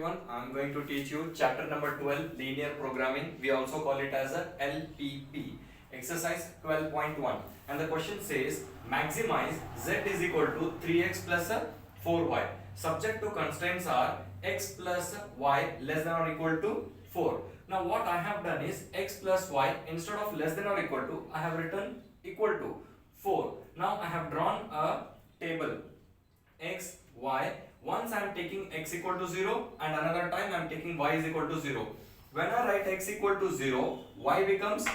everyone, I am going to teach you chapter number 12, linear programming. We also call it as a LPP, exercise 12.1, and the question says maximize z is equal to 3x plus 4y. Subject to constraints are x plus y less than or equal to 4. Now what I have done is x plus y, instead of less than or equal to, I have written equal to 4. Now I have drawn a table x, y. Once I am taking x equal to 0 and another time I am taking y is equal to 0. When I write x equal to 0, y becomes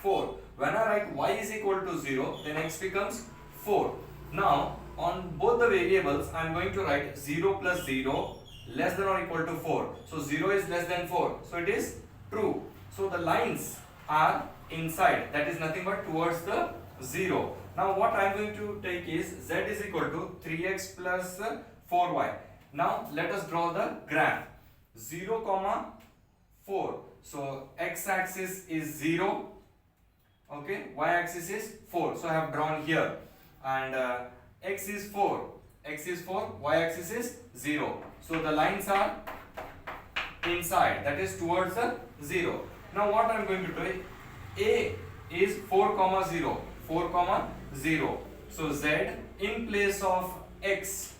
4. When I write y is equal to 0, then x becomes 4. Now on both the variables I am going to write 0 plus 0 less than or equal to 4. So 0 is less than 4. So it is true. So the lines are inside, that is nothing but towards the 0. Now what I am going to take is z is equal to 3x plus 4y. Now let us draw the graph. 0 comma 4. So x axis is 0. Okay, y axis is 4. So I have drawn here. And x is 4. X is 4. Y axis is 0. So the lines are inside, that is towards the 0. Now what I am going to do, a is 4 comma 0. 4 comma 0. So z in place of x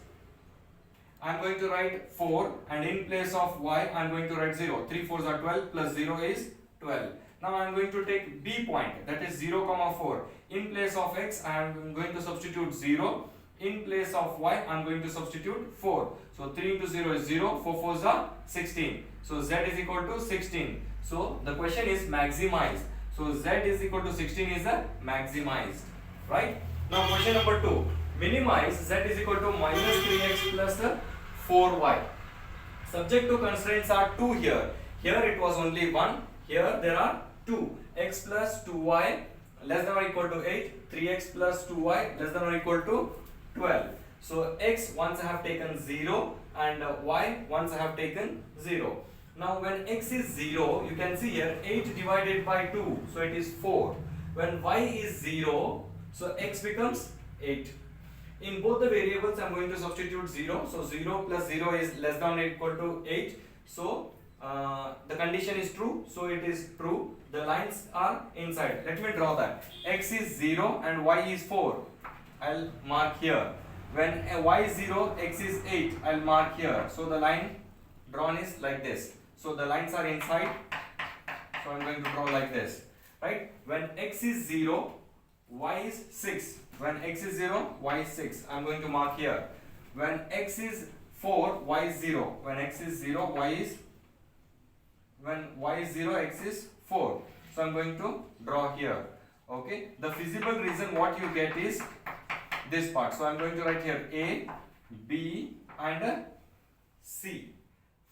I am going to write 4, and in place of y I am going to write 0. 3 4s are 12 plus 0 is 12. Now I am going to take b point, that is 0 comma 4. In place of x I am going to substitute 0. In place of y I am going to substitute 4. So 3 into 0 is 0. 4 4s are 16. So z is equal to 16. So the question is maximized. So z is equal to 16 is a maximized, right? Now question number 2. Minimize z is equal to minus 3x plus 4y. Subject to constraints are 2 here. Here it was only 1. Here there are 2. X plus 2y less than or equal to 8. 3x plus 2y less than or equal to 12. So x once I have taken 0 and y once I have taken 0. Now when x is 0, you can see here 8 divided by 2. So it is 4. When y is 0, so x becomes 8. In both the variables I am going to substitute 0. So 0 plus 0 is less than or equal to 8. So the condition is true. So it is true. The lines are inside. Let me draw that. X is 0 and y is 4. I'll mark here. When y is 0, x is 8. I'll mark here. So the line drawn is like this. So the lines are inside. So I'm going to draw like this. Right? When x is 0, y is 6. When x is 0, y is 6. I'm going to mark here. When x is 4, y is 0. When x is 0, when y is 0, x is 4. So I'm going to draw here. Okay. The feasible reason what you get is this part. So I'm going to write here A, B and C.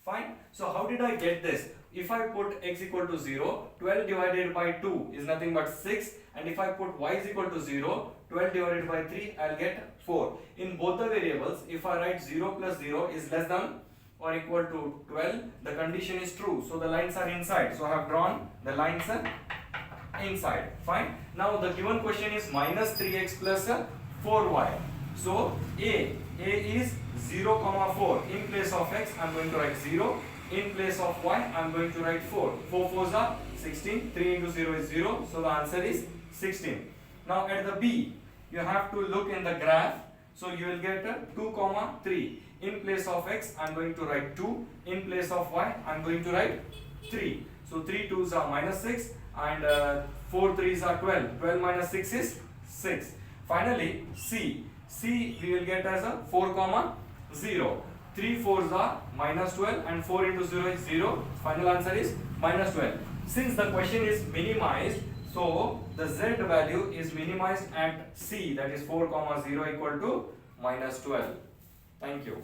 Fine. So how did I get this? If I put x equal to 0, 12 divided by 2 is nothing but 6. And if I put y is equal to 0, 12 divided by 3, I'll get 4. In both the variables, if I write 0 plus 0 is less than or equal to 12, the condition is true. So the lines are inside. So I have drawn the lines inside. Fine. Now the given question is minus 3x plus 4y. So A is 0 comma 4. In place of x, I am going to write 0. In place of y, I am going to write 4. 4 4s are 16. 3 into 0 is 0. So the answer is 16. Now at the B, you have to look in the graph. So you will get 2 comma 3. In place of x, I am going to write 2. In place of y, I am going to write 3. So 3 2s are minus 6 and 4 3s are 12. 12 minus 6 is 6. Finally, C. C we will get as a 4 comma 0. 3 4s are minus 12 and 4 into 0 is 0. Final answer is minus 12. Since the question is minimized, so the z value is minimized at C, that is 4 comma 0 equal to minus 12. Thank you.